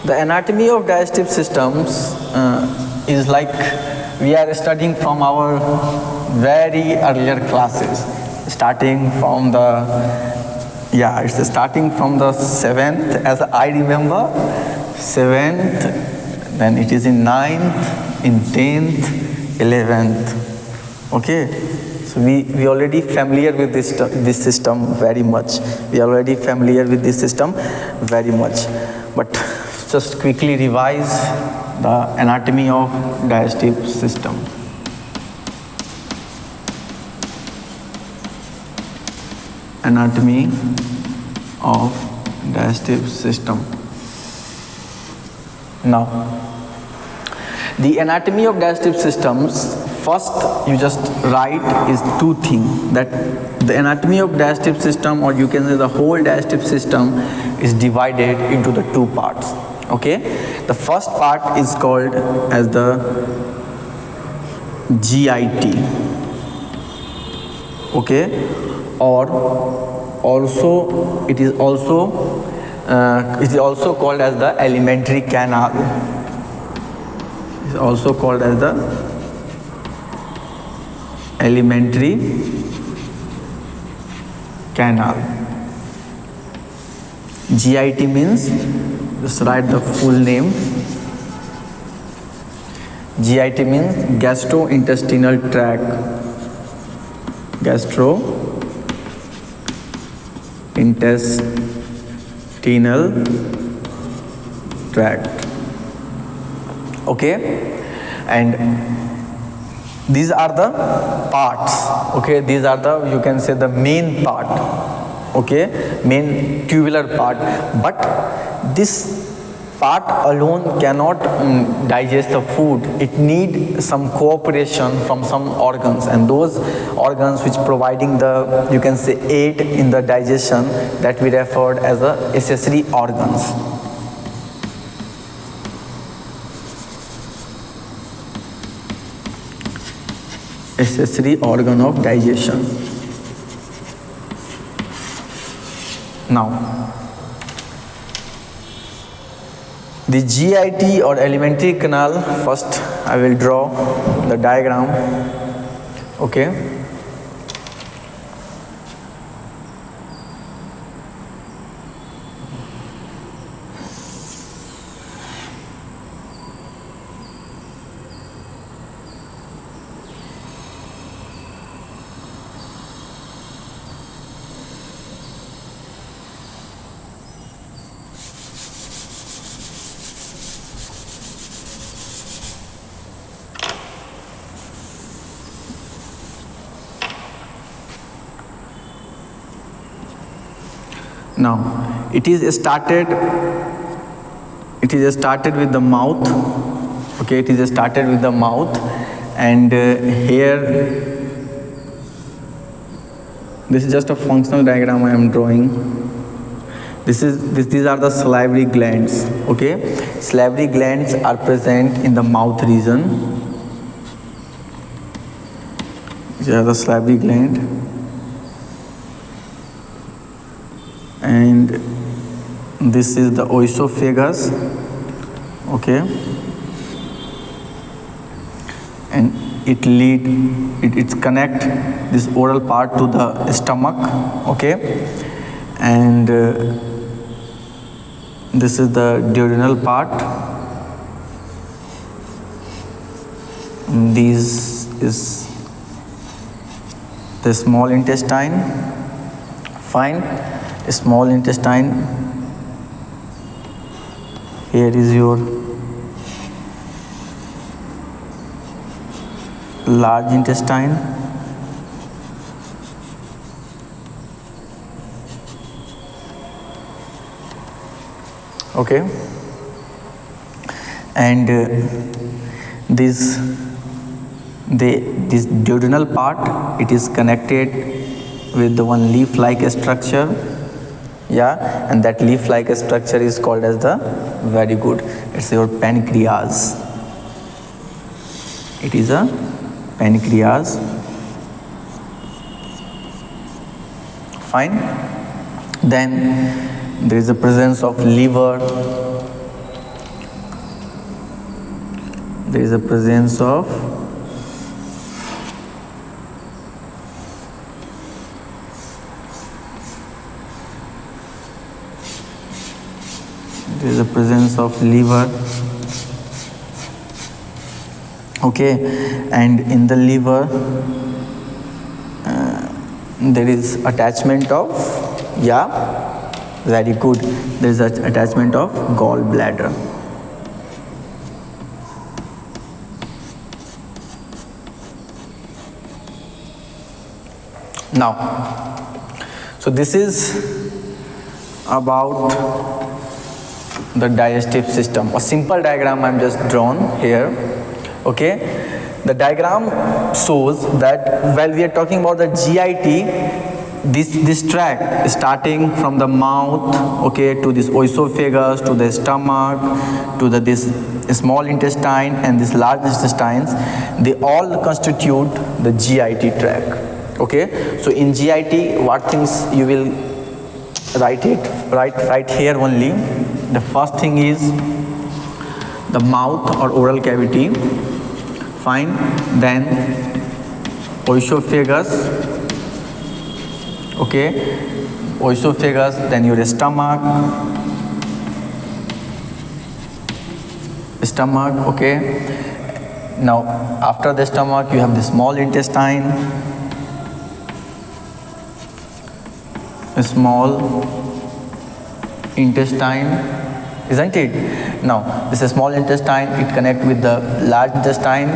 The anatomy of digestive systems is like we are studying from our very earlier classes, starting from it's starting from the 7th, as I remember, 7th, then it is in 9th, in 10th, 11th. Okay, so we already familiar with this system very much. We are already familiar with this system very much. But just quickly revise the anatomy of digestive system. Anatomy of digestive system. Now, the anatomy of digestive systems, first you just write is two things, that the anatomy of digestive system, or you can say the whole digestive system, is divided into the two parts. Okay, the first part is called as the GIT. Okay, or also it is also called as the alimentary canal. It is also called as the alimentary canal. GIT means, just write the full name. GIT means gastrointestinal tract. Gastrointestinal tract. Okay, and these are the parts. Okay, these are the, you can say, the main part. Okay, main tubular part. But this part alone cannot digest the food. It needs some cooperation from some organs, and those organs which providing the, you can say, aid in the digestion, that we referred as the accessory organs. Accessory organ of digestion. Now, the GIT or alimentary canal, first I will draw the diagram. Okay. Now, it is started with the mouth. Okay, it is started with the mouth, and here, this is just a functional diagram I am drawing. These are the salivary glands. Okay, salivary glands are present in the mouth region. These are the salivary gland. And this is the oesophagus. Okay, and it connect this oral part to the stomach. Okay, and this is the duodenal part. And this is the small intestine. Fine. Small intestine. Here is your large intestine. Okay, and this duodenal part, it is connected with the one leaf-like structure. Yeah, and that leaf-like structure is called as the, very good, it's your pancreas. It is a pancreas. Fine. Then there is a presence of liver, there is a presence of liver. Okay, and in the liver there is attachment of, very good, there is an attachment of gallbladder. Now, so this is about the digestive system. A simple diagram I'm just drawn here. Okay, the diagram shows that while we are talking about the GIT, this tract starting from the mouth, okay, to this esophagus, to the stomach, to this small intestine and this large intestines, they all constitute the GIT tract. Okay, so in GIT, what things you will write here only. The first thing is the mouth or oral cavity, fine, then esophagus, okay, esophagus, then your stomach, okay. Now after the stomach you have the small intestine, isn't it? Now this is small intestine, it connects with the large intestine,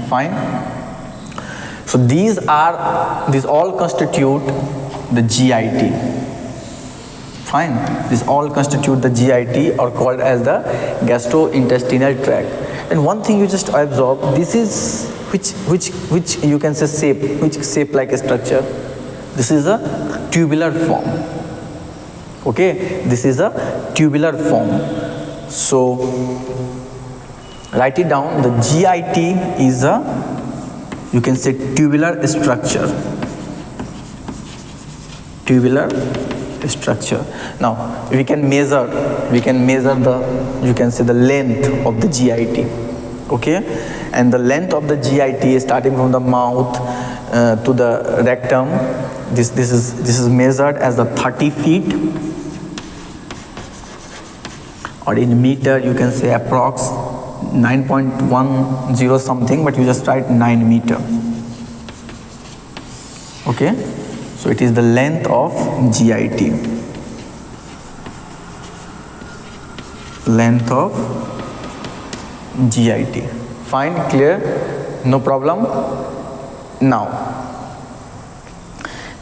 fine. So these all constitute the GIT, fine. These all constitute the GIT, or called as the gastrointestinal tract. And one thing you just observe, this is which you can say shape like a structure. This is a tubular form. Okay, this is a tubular form. So write it down. The GIT is a, you can say, tubular structure. Now we can measure the, you can say, the length of the GIT. Okay, and the length of the GIT starting from the mouth to the rectum, this is measured as the 30 feet, or in meter you can say approx 9.10 something, but you just write 9 meter. Okay, so it is the length of GIT. Fine, clear, no problem. Now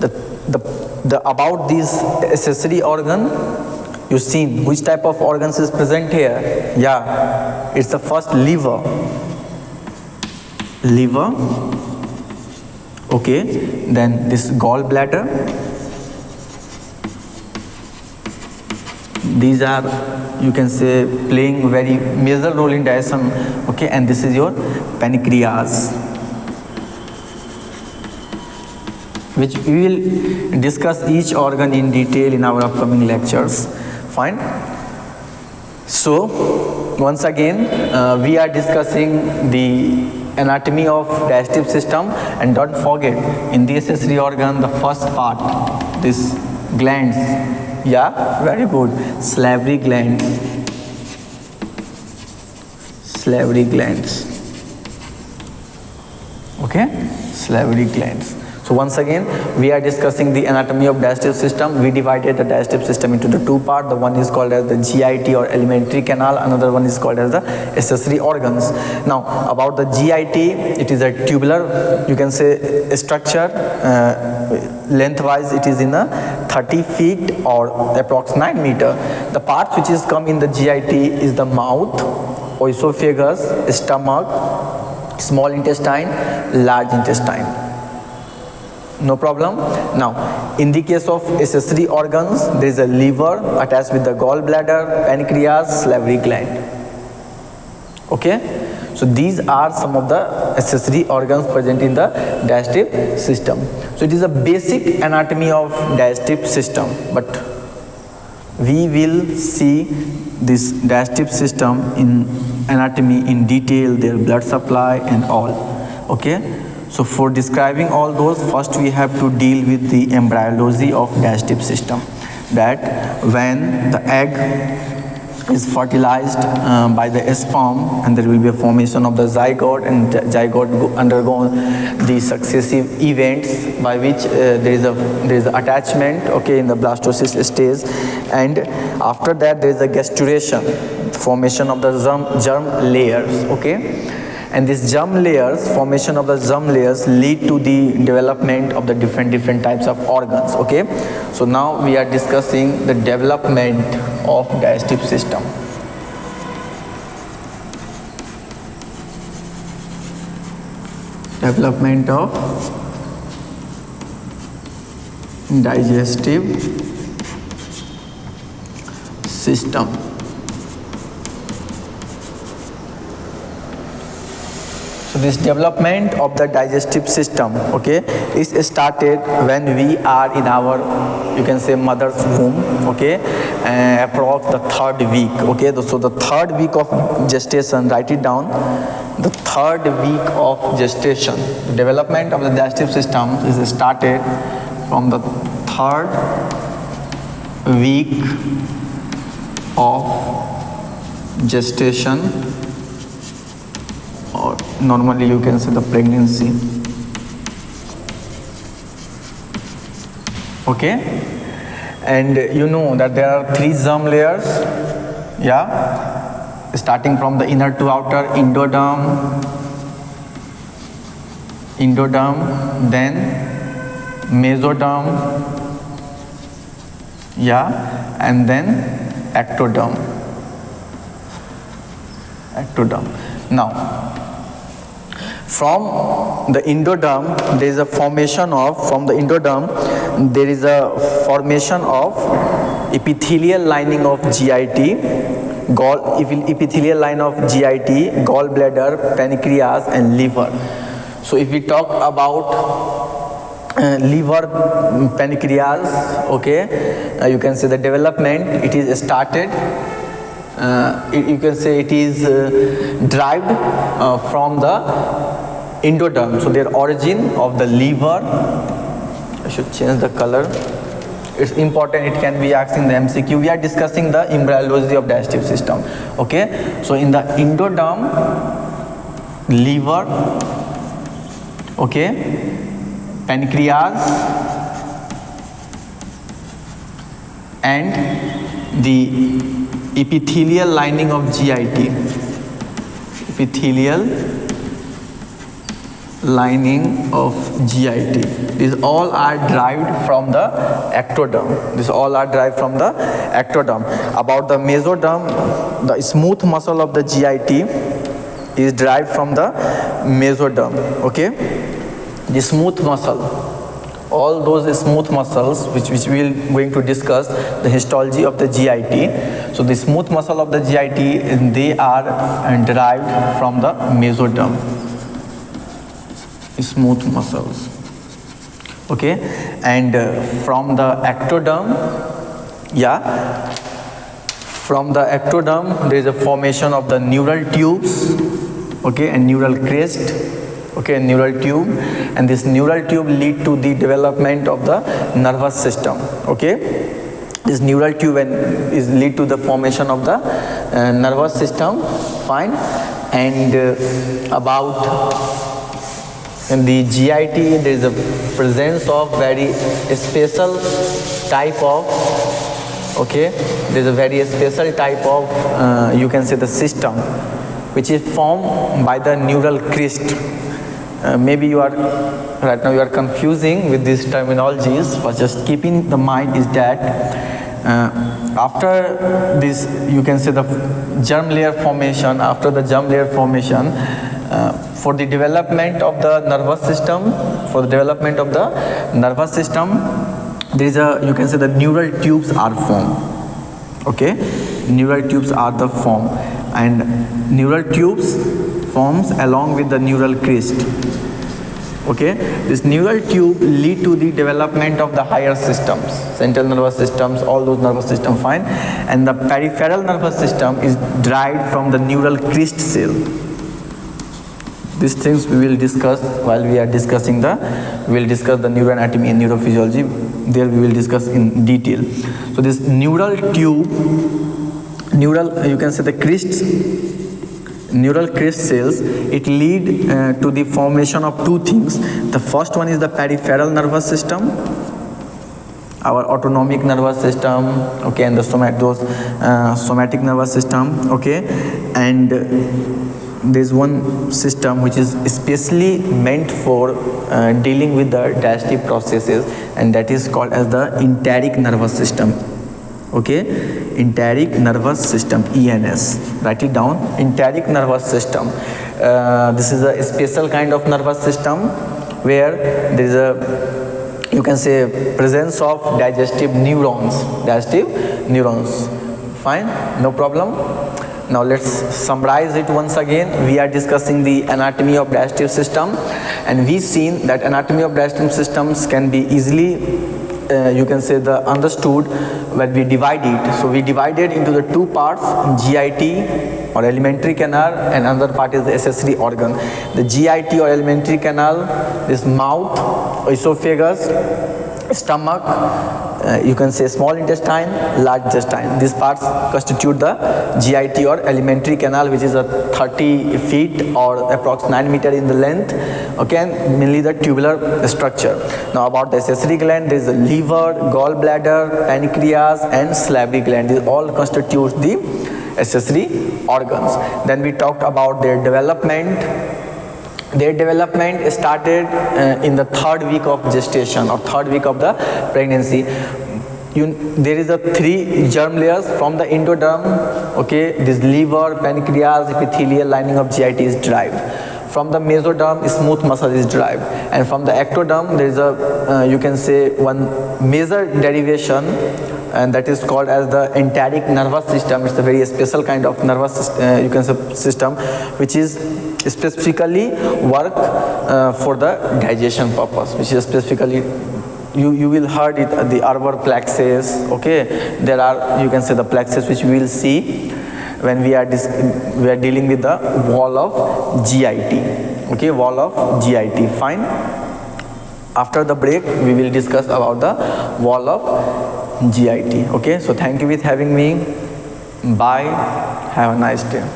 the about this accessory organ, you seen which type of organs is present here. It's the first liver, okay, then this gallbladder. These are, you can say, playing very major role in digestion. Okay, and this is your pancreas, which we will discuss each organ in detail in our upcoming lectures. Fine. So once again we are discussing the anatomy of digestive system, and don't forget, in the accessory organ, the first part, this glands, very good, salivary glands, okay, salivary glands. So once again we are discussing the anatomy of digestive system. We divided the digestive system into the two parts. The one is called as the GIT or alimentary canal, another one is called as the accessory organs. Now about the GIT, it is a tubular, you can say, structure. Lengthwise it is in a 30 feet or approx 9 meter. The parts which is come in the GIT is the mouth, esophagus, stomach, small intestine, large intestine. No problem. Now in the case of accessory organs, there is a liver attached with the gallbladder, pancreas, salivary gland. Okay, so these are some of the accessory organs present in the digestive system. So it is a basic anatomy of digestive system, but We will see this digestive system in anatomy in detail, their blood supply and all. Okay, so for describing all those, first we have to deal with the embryology of digestive system. That when the egg is fertilized by the sperm, and there will be a formation of the zygote, and the zygote undergo the successive events by which there is a attachment, okay, in the blastocyst stage, and after that there is a gastulation, formation of the germ layers, okay, and these germ layers, formation of the germ layers lead to the development of the different types of organs. Okay, so now we are discussing the development of digestive system. Development of digestive system. So this development of the digestive system, okay, is started when we are in our, you can say, mother's womb, okay, approx the 3rd week, okay. So the 3rd week of gestation, write it down, the 3rd week of gestation, the development of the digestive system is started from the 3rd week of gestation, or normally you can say the pregnancy. Okay, and you know that there are 3 germ layers, yeah, starting from the inner to outer, endoderm, then mesoderm, yeah, and then ectoderm. Now, from the endoderm, there is a formation of, epithelial lining of GIT, epithelial line of GIT, gallbladder, pancreas and liver. So if we talk about liver, pancreas, okay, you can say the development, it is started, you can say it is derived from the endoderm. So their origin of the liver, I should change the color, it's important, it can be asked in the MCQ. We are discussing the embryology of digestive system, okay. So in the endoderm, liver, okay, pancreas and the epithelial lining of GIT, these all are derived from the ectoderm. About the mesoderm, the smooth muscle of the GIT is derived from the mesoderm, okay. The smooth muscle, all those smooth muscles which we will going to discuss the histology of the GIT. So the smooth muscle of the GIT, they are derived from the mesoderm, smooth muscles, okay. And from the ectoderm, there is a formation of the neural tubes, okay, and neural crest, okay, neural tube, and this neural tube lead to the development of the nervous system, okay. This neural tube is lead to the formation of the nervous system, fine. And about in the GIT, there is a presence of very special type of, okay, there is a very special type of, you can say, the system which is formed by the neural crest. Maybe you are right now you are confusing with these terminologies, but just keeping the mind is that after this, you can say, the germ layer formation, for the development of the nervous system, there is a, you can say, the neural tubes are formed, okay. Neural tubes are the form, and neural tubes forms along with the neural crest, Okay, this neural tube lead to the development of the higher systems, central nervous systems, all those nervous system, fine. And the peripheral nervous system is derived from the neural crest cell. These things we will discuss while we are discussing we will discuss the neuroanatomy and neurophysiology. There we will discuss in detail. So this neural tube, you can say the neural crest cells, it lead to the formation of two things. The first one is the peripheral nervous system, our autonomic nervous system, okay, and the somatic nervous system, okay. And there's one system which is especially meant for dealing with the digestive processes, and that is called as the enteric nervous system. Okay, enteric nervous system, ENS, write it down, enteric nervous system. This is a special kind of nervous system where there is you can say presence of digestive neurons, fine, no problem. Now let's summarize it once again. We are discussing the anatomy of digestive system, and we've seen that anatomy of digestive systems can be easily you can say understood when we divide it. So we divided into the two parts, GIT or alimentary canal, and another part is the accessory organ. The GIT or alimentary canal is mouth, esophagus, stomach, you can say small intestine, large intestine. These parts constitute the GIT or alimentary canal, which is a 30 feet or approx 9 meter in the length, okay, and mainly the tubular structure. Now about the accessory gland, there is the liver, gallbladder, pancreas, and salivary gland. These all constitute the accessory organs. Then we talked about their development. Their development started in the 3rd week of gestation or 3rd week of the pregnancy. There is a 3 germ layers from the endoderm, okay. This liver, pancreas, epithelial lining of GIT is derived. From the mesoderm, smooth muscle is derived, and from the ectoderm there is a you can say one major derivation, and that is called as the enteric nervous system. It's a very special kind of nervous you can say system, which is specifically work for the digestion purpose, which is specifically you will heard it, the arbor plexus, okay. There are, you can say, the plexus which we will see when we are dealing with the wall of GIT, okay, wall of GIT, fine. After the break we will discuss about the wall of GIT, okay. So thank you with having me. Bye, have a nice day.